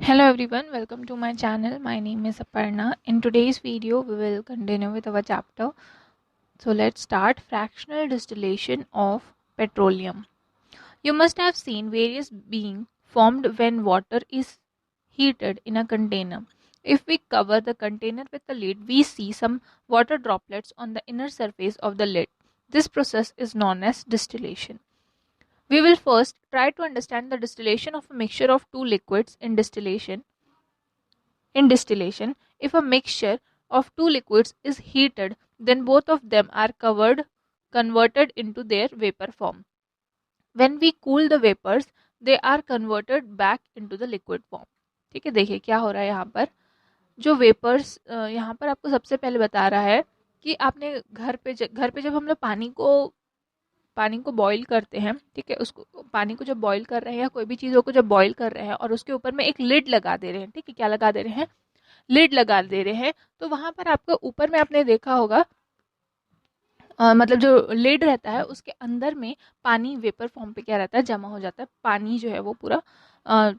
Hello everyone, welcome to my channel. My name is Aparna. In today's video, we will continue with our chapter. So let's start fractional distillation of petroleum. You must have seen various being formed when water is heated in a container. If we cover the container with a lid, we see some water droplets on the inner surface of the lid. This process is known as distillation. We will first try to understand the distillation of a mixture of two liquids in distillation. In distillation, if a mixture of two liquids is heated, then both of them are converted into their vapor form. When we cool the vapors, they are converted back into the liquid form. ठीक है, देखिए क्या हो रहा है यहाँ पर. जो वेपर्स यहाँ पर आपको सबसे पहले बता रहा है कि आपने घर पे जब हम लोग पानी को बॉईल करते हैं, ठीक है, उसको पानी को जब बॉईल कर रहे हैं या कोई भी चीज़ों को जब बॉईल कर रहे हैं और उसके ऊपर में एक लिड लगा दे रहे हैं, ठीक है, क्या लगा दे रहे हैं, लिड लगा दे रहे हैं, तो वहां पर आपको ऊपर में आपने देखा होगा मतलब जो लिड रहता है उसके अंदर में पानी वेपर फॉर्म पे क्या रहता है, जमा हो जाता है. पानी जो है वो पूरा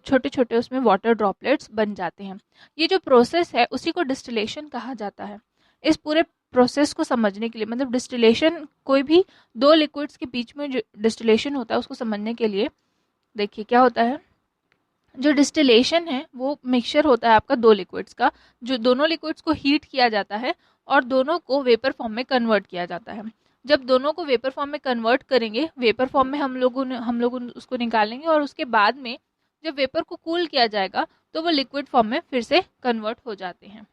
छोटे छोटे उसमें वाटर ड्रॉपलेट्स बन जाते हैं. ये जो प्रोसेस है उसी को डिस्टिलेशन कहा जाता है. इस पूरे प्रोसेस को समझने के लिए, मतलब डिस्टिलेशन कोई भी दो लिक्विड्स के बीच में जो डिस्टिलेशन होता है उसको समझने के लिए देखिए क्या होता है. जो डिस्टिलेशन है वो मिक्सचर होता है आपका दो लिक्विड्स का, जो दोनों लिक्विड्स को हीट किया जाता है और दोनों को वेपर फॉर्म में कन्वर्ट किया जाता है. जब दोनों को वेपर फॉर्म में कन्वर्ट करेंगे, वेपर फॉर्म में हम लोग उसको निकालेंगे और उसके बाद में जब वेपर को कूल किया जाएगा तो वो लिक्विड फॉर्म में फिर से कन्वर्ट हो जाते हैं.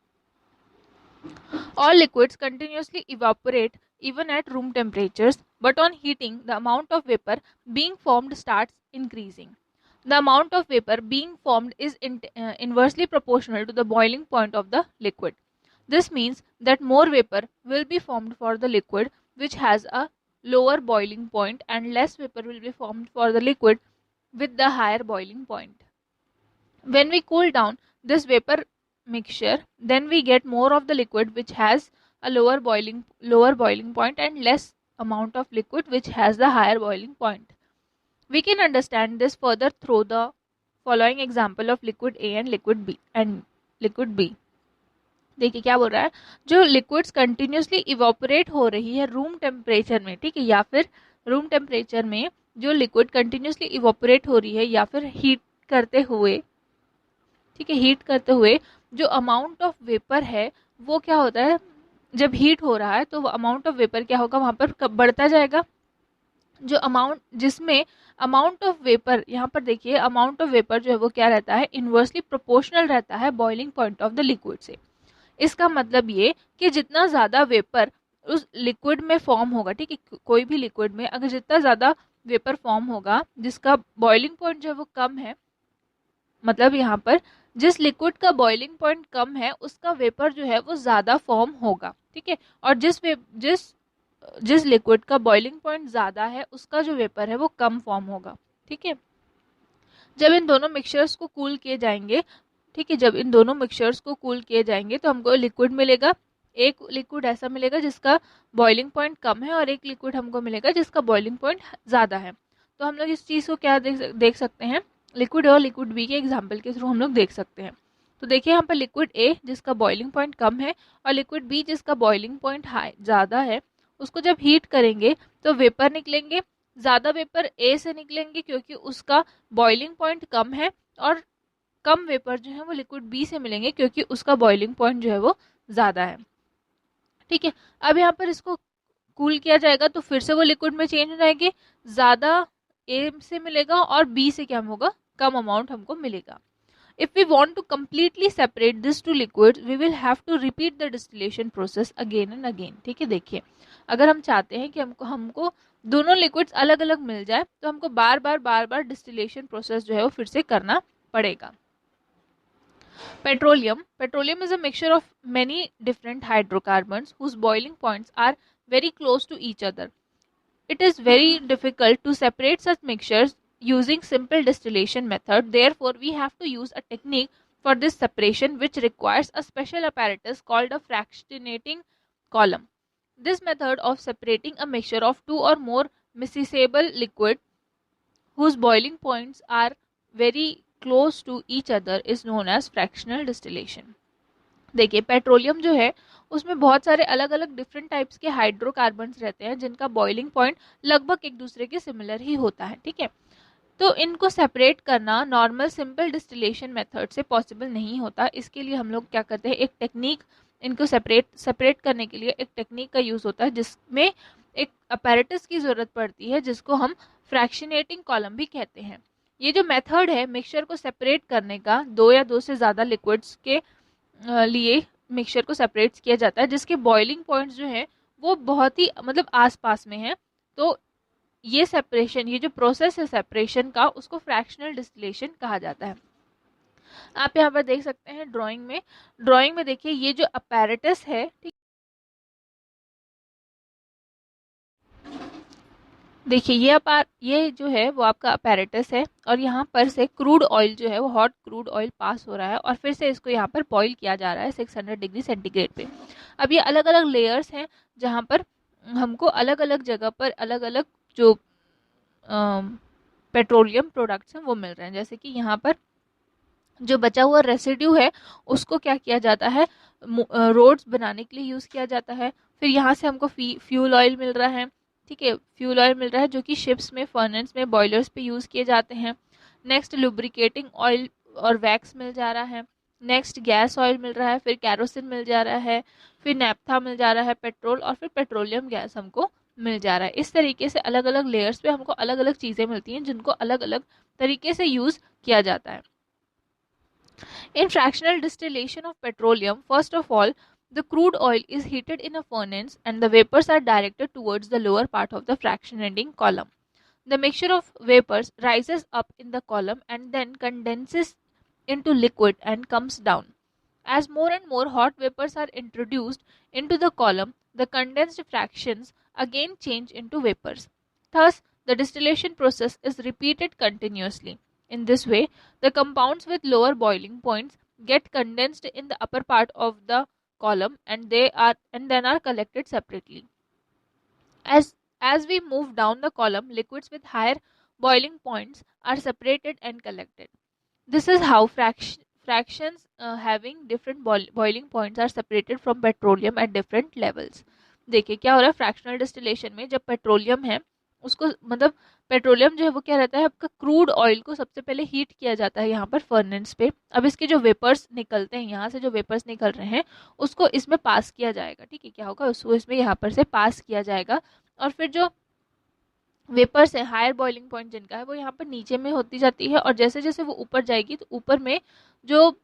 All liquids continuously evaporate even at room temperatures, but on heating, the amount of vapor being formed starts increasing. The amount of vapor being formed is inversely proportional to the boiling point of the liquid. This means that more vapor will be formed for the liquid which has a lower boiling point, and less vapor will be formed for the liquid with the higher boiling point. When we cool down this vapor mixture, then we get more of the liquid which has a lower boiling point and less amount of liquid which has the higher boiling point. We can understand this further through the following example of liquid A and liquid B. देखिए क्या बोल रहा है, जो liquids continuously evaporate हो रही है room temperature में, ठीक है, या फिर रूम टेम्परेचर में जो लिक्विड कंटिन्यूसली इवापोरेट हो रही है या फिर हीट करते हुए, ठीक है, हीट करते हुए जो अमाउंट ऑफ वेपर है वो क्या होता है, जब हीट हो रहा है तो वो अमाउंट ऑफ वेपर क्या होगा, वहां पर बढ़ता जाएगा. जो अमाउंट जिसमें अमाउंट ऑफ वेपर, यहाँ पर देखिए अमाउंट ऑफ वेपर जो है वो क्या रहता है, इनवर्सली प्रोपोर्शनल रहता है boiling point of the liquid से. इसका मतलब ये कि जितना ज़्यादा वेपर उस लिक्विड में फॉर्म होगा, ठीक है, कोई भी लिक्विड में अगर जितना ज़्यादा वेपर फॉर्म होगा जिसका बॉइलिंग पॉइंट जो है वो कम है, मतलब यहाँ पर जिस लिक्विड का बॉइलिंग पॉइंट कम है उसका वेपर जो है वो ज़्यादा फॉर्म होगा, ठीक है, और जिस लिक्विड का बॉइलिंग पॉइंट ज़्यादा है उसका जो वेपर है वो कम फॉर्म होगा. ठीक है, जब इन दोनों मिक्सचर्स को कूल किए जाएंगे, ठीक है, जब इन दोनों मिक्सचर्स को कूल किए जाएंगे तो हमको लिक्विड मिलेगा. एक लिक्विड ऐसा मिलेगा जिसका बॉइलिंग पॉइंट कम है और एक लिक्विड हमको मिलेगा जिसका बॉइलिंग पॉइंट ज़्यादा है. तो हम लोग इस चीज़ को क्या देख सकते हैं, लिक्विड और लिक्विड बी के एग्जाम्पल के थ्रू हम लोग देख सकते हैं. तो देखिए यहाँ पर लिक्विड ए जिसका बॉइलिंग पॉइंट कम है और लिक्विड बी जिसका बॉइलिंग पॉइंट हाई ज़्यादा है, उसको जब हीट करेंगे तो वेपर निकलेंगे. ज़्यादा वेपर ए से निकलेंगे क्योंकि उसका बॉइलिंग पॉइंट कम है, और कम वेपर जो है वो लिक्विड बी से मिलेंगे क्योंकि उसका बॉइलिंग पॉइंट जो है वो ज़्यादा है. ठीक है, अब यहाँ पर इसको कूल किया जाएगा तो फिर से वो लिक्विड में चेंज हो जाएंगे, ज़्यादा ए से मिलेगा और बी से क्या होगा, कम अमाउंट हमको मिलेगा. If we want to completely separate these two liquids, we will have to repeat the distillation process again and again. ठीक है, देखिए अगर हम चाहते हैं कि हमको दोनों लिक्विड्स अलग अलग मिल जाए तो हमको बार बार डिस्टिलेशन प्रोसेस जो है वो फिर से करना पड़ेगा. Petroleum is a mixture of many different hydrocarbons whose boiling points are very close to each other. It is very difficult to separate such mixtures using simple distillation method. Therefore, we have to use a technique for this separation which requires a special apparatus called a fractionating column. This method of separating a mixture of two or more miscible liquid whose boiling points are very close to each other is known as fractional distillation. देखिए petroleum जो है उसमें बहुत सारे अलग अलग different types के hydrocarbons रहते हैं जिनका बॉइलिंग पॉइंट लगभग एक दूसरे के सिमिलर ही होता है, ठीक है। तो इनको सेपरेट करना नॉर्मल सिंपल डिस्टिलेशन मेथड से पॉसिबल नहीं होता। इसके लिए हम लोग क्या करते हैं, एक टेक्निक, इनको सेपरेट करने के लिए एक टेक्निक का यूज़ होता है जिसमें एक अपैरेटस की ज़रूरत पड़ती है जिसको हम फ्रैक्शनेटिंग कॉलम भी कहते हैं। ये जो मेथड है मिक्सचर को सेपरेट करने का, दो या दो से ज़्यादा लिक्विड्स के लिए मिक्सचर को सेपरेट किया जाता है जिसके बॉइलिंग पॉइंट्स जो हैं वो बहुत ही मतलब आसपास में हैं। तो ये सेपरेशन, ये जो प्रोसेस है सेपरेशन का, उसको फ्रैक्शनल डिस्टिलेशन कहा जाता है। आप यहाँ पर देख सकते हैं ड्राइंग में देखिए ये जो अपैरेटस है, ठीक, देखिए ये जो है वो आपका अपैरेटस है और यहाँ पर से क्रूड ऑयल जो है वो हॉट क्रूड ऑयल पास हो रहा है और फिर से इसको यहाँ पर बॉईल किया जा रहा है 600 डिग्री सेंटीग्रेड पे। अब ये अलग अलग लेयर्स हैं जहाँ पर हमको अलग अलग जगह पर अलग अलग जो पेट्रोलियम प्रोडक्ट्स हैं वो मिल रहे हैं। जैसे कि यहाँ पर जो बचा हुआ रेसिड्यू है उसको क्या किया जाता है, रोड्स बनाने के लिए यूज़ किया जाता है। फिर यहाँ से हमको फ्यूल ऑयल मिल रहा है, ठीक है, फ्यूल ऑयल मिल रहा है जो कि शिप्स में, फर्नेस में, बॉयलर्स पे यूज़ किए जाते हैं। नेक्स्ट लुब्रिकेटिंग ऑयल और वैक्स मिल जा रहा है। नेक्स्ट गैस ऑयल मिल रहा है, फिर कैरोसिन मिल जा रहा है, फिर नैप्था मिल जा रहा है पेट्रोल, और फिर पेट्रोलियम गैस हमको मिल जा रहा है। इस तरीके से अलग अलग लेयर्स पे हमको अलग अलग चीज़ें मिलती हैं जिनको अलग अलग तरीके से यूज़ किया जाता है। In fractional distillation of petroleum, first of all, the crude oil is heated in a furnace and the vapors are directed towards the lower part of the fractionating column. The mixture of vapors rises up in the column and then condenses into liquid and comes down. As more and more hot vapors are introduced into the column, the condensed fractions again change into vapors. Thus, the distillation process is repeated continuously. In this way, the compounds with lower boiling points get condensed in the upper part of the column and then are collected separately. As we move down the column, liquids with higher boiling points are separated and collected. This is how fractions having different boiling points are separated from petroleum at different levels. देखिए क्या हो रहा है fractional distillation में, जब petroleum है उसको मतलब पेट्रोलियम जो है वो क्या रहता है, आपका क्रूड ऑयल को सबसे पहले हीट किया जाता है यहाँ पर फर्नेस पे। अब इसके जो वेपर्स निकलते हैं, यहाँ से जो वेपर्स निकल रहे हैं उसको इसमें पास किया जाएगा, ठीक है, क्या होगा उसको इसमें यहाँ पर से पास किया जाएगा और फिर जो वेपर्स है हायर बॉइलिंग पॉइंट जिनका है वो यहाँ पर नीचे में होती जाती है और जैसे जैसे वो ऊपर जाएगी तो ऊपर में जो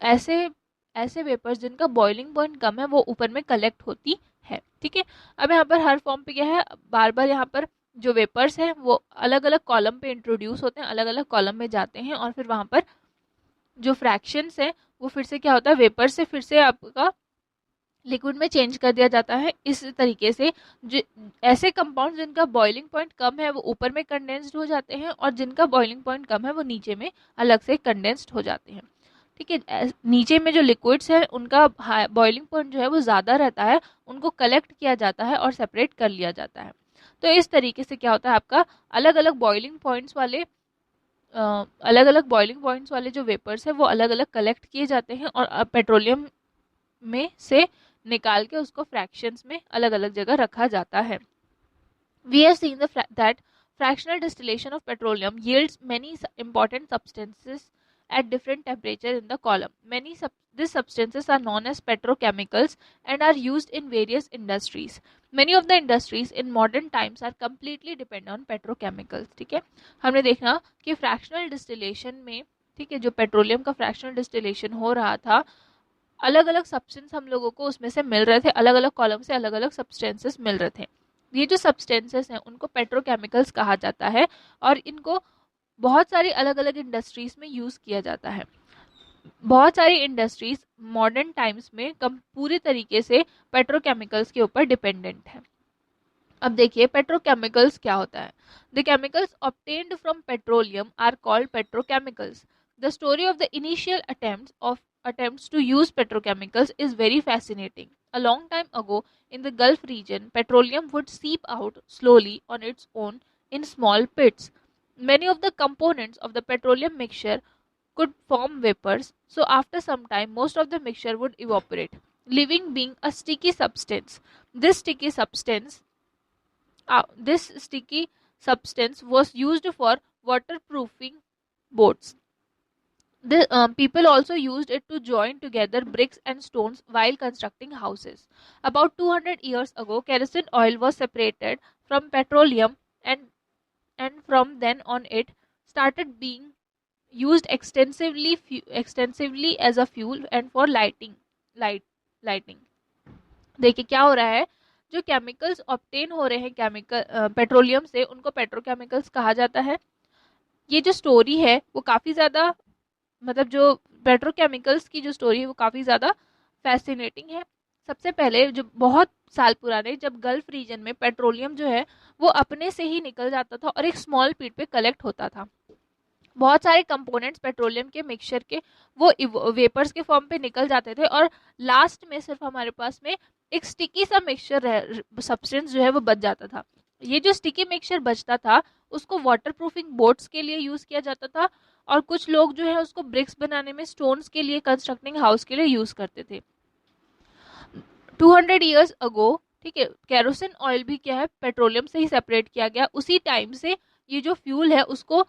ऐसे ऐसे वेपर्स जिनका बॉइलिंग पॉइंट कम है वो ऊपर में कलेक्ट होती है, ठीक है। अब यहाँ पर हर फॉर्म पे क्या है, बार बार यहाँ पर जो वेपर्स हैं वो अलग अलग कॉलम पे इंट्रोड्यूस होते हैं, अलग अलग कॉलम में जाते हैं और फिर वहाँ पर जो फ्रैक्शंस हैं वो फिर से क्या होता है, वेपर से फिर से आपका लिक्विड में चेंज कर दिया जाता है। इस तरीके से जो ऐसे कंपाउंड जिनका बॉइलिंग पॉइंट कम है वो ऊपर में कंडेंस्ड हो जाते हैं और जिनका बॉइलिंग पॉइंट कम है वो नीचे में अलग से कंडेंस्ड हो जाते हैं, ठीक है। नीचे में जो लिक्विड्स है उनका बॉइलिंग पॉइंट जो है वो ज़्यादा रहता है, उनको कलेक्ट किया जाता है और सेपरेट कर लिया जाता है। तो इस तरीके से क्या होता है, आपका अलग अलग बॉइलिंग पॉइंट्स वाले जो वेपर्स है वो अलग अलग कलेक्ट किए जाते हैं और पेट्रोलियम में से निकाल के उसको फ्रैक्शंस में अलग अलग जगह रखा जाता है। We have seen that fractional distillation of petroleum yields many important substances at different temperature in the column. These substances are known as petrochemicals and are used in various industries. Many of the industries in modern times are completely dependent on petrochemicals, ठीक है। हमने देखा कि fractional distillation में, ठीक है, जो petroleum का फ्रैक्शनल डिस्टिलेशन हो रहा था, अलग अलग सब्सटेंस हम लोगों को उसमें से मिल रहे थे, अलग अलग कॉलम से अलग अलग सब्सटेंसेस मिल रहे थे। ये जो सब्सटेंसेस हैं उनको पेट्रोकेमिकल्स कहा जाता है और इनको बहुत सारी अलग अलग इंडस्ट्रीज में यूज़ किया जाता है। बहुत सारी इंडस्ट्रीज मॉडर्न टाइम्स में पूरी तरीके से पेट्रोकेमिकल्स के ऊपर डिपेंडेंट है। अब देखिए पेट्रोकेमिकल्स क्या होता है। The chemicals obtained from petroleum are called petrochemicals. The story of the initial attempts to use petrochemicals is very fascinating. A long time ago, in the Gulf region, petroleum would seep out slowly on its own in small pits. Many of the components of the petroleum mixture could form vapors, so after some time most of the mixture would evaporate, leaving being a sticky substance. This sticky substance this sticky substance was used for waterproofing boats. People also used it to join together bricks and stones while constructing houses. About 200 years ago, kerosene oil was separated from petroleum, and from then on it started being used extensively as a fuel and for lighting. देखिए क्या हो रहा है, जो chemicals obtain हो रहे हैं chemical petroleum से, उनको पेट्रोकेमिकल्स कहा जाता है. ये जो स्टोरी है वो काफ़ी ज़्यादा, मतलब जो पेट्रोकेमिकल्स की जो स्टोरी है वो काफ़ी ज़्यादा फैसिनेटिंग है. सबसे पहले जो बहुत साल पुराने, जब गल्फ रीजन में पेट्रोलियम जो है वो अपने से ही निकल जाता था और एक स्मॉल पीट पे कलेक्ट होता था. बहुत सारे कंपोनेंट्स पेट्रोलियम के मिक्सचर के वो वेपर्स के फॉर्म पे निकल जाते थे और लास्ट में सिर्फ हमारे पास में एक स्टिकी सा मिक्सचर सब्सटेंस जो है वो बच जाता था. ये जो स्टिकी मिक्सचर बचता था उसको वाटर प्रूफिंग बोट्स के लिए यूज़ किया जाता था, और कुछ लोग जो है उसको ब्रिक्स बनाने में, स्टोन्स के लिए, कंस्ट्रक्टिंग हाउस के लिए यूज़ करते थे. 200 ईयर्स अगो, ठीक है, केरोसिन ऑयल भी क्या है, पेट्रोलियम से ही सेपरेट किया गया. उसी टाइम से ये जो फ्यूल है उसको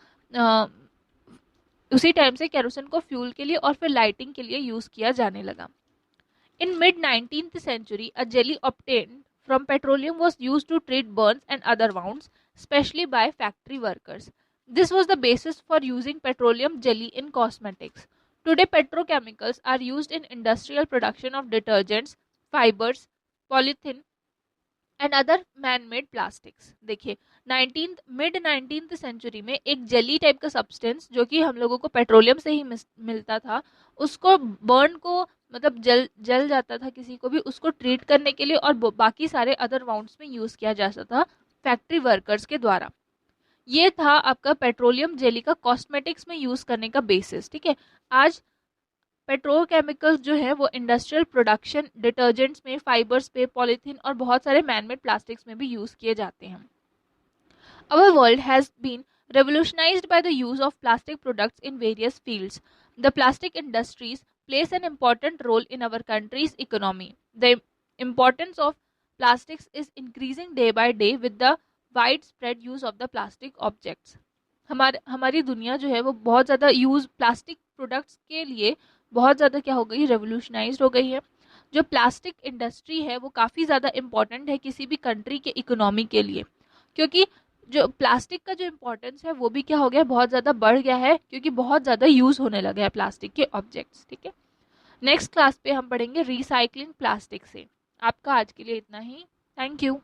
उसी टाइम से केरोसिन को फ्यूल के लिए और फिर लाइटिंग के लिए यूज किया जाने लगा. In mid 19th century, a jelly obtained from petroleum was used to treat burns and other wounds, especially by factory workers. This was the basis for using petroleum jelly in cosmetics. Today, petrochemicals are used in industrial production of detergents, fibers, polythene, and other man made plastics. देखिए, mid 19th century में एक jelly type का substance जो कि हम लोगों को petroleum से ही मिलता था, उसको बर्न को, मतलब जल जाता था किसी को भी, उसको ट्रीट करने के लिए और बाकी सारे अदर वाउंड्स में यूज़ किया जा सकता था फैक्ट्री वर्कर्स के द्वारा. ये था आपका पेट्रोलियम जेली का कॉस्मेटिक्स में यूज़ करने का बेसिस. ठीक है, आज पेट्रोकेमिकल्स जो है वो इंडस्ट्रियल प्रोडक्शन, डिटर्जेंट्स में, फाइबर्स पे, पॉलीथीन और बहुत सारे मैनमेड प्लास्टिक्स में भी यूज़ किए जाते हैं. Our world has been revolutionized by the use of plastic products in various fields. The plastic industries plays an important role in our country's economy. The importance of plastics is increasing day by day with the widespread use of the plastic objects. हमारी दुनिया जो है वो बहुत ज़्यादा use plastic products के लिए बहुत ज़्यादा क्या हो गई, रेवोल्यूशनाइज्ड हो गई है. जो प्लास्टिक इंडस्ट्री है वो काफ़ी ज़्यादा इम्पॉर्टेंट है किसी भी कंट्री के इकोनॉमी के लिए, क्योंकि जो प्लास्टिक का जो इम्पोर्टेंस है वो भी क्या हो गया, बहुत ज़्यादा बढ़ गया है, क्योंकि बहुत ज़्यादा यूज़ होने लगा है प्लास्टिक के ऑब्जेक्ट्स. ठीक है, नेक्स्ट क्लास पे हम पढ़ेंगे रिसाइकलिंग प्लास्टिक से. आपका आज के लिए इतना ही. Thank you.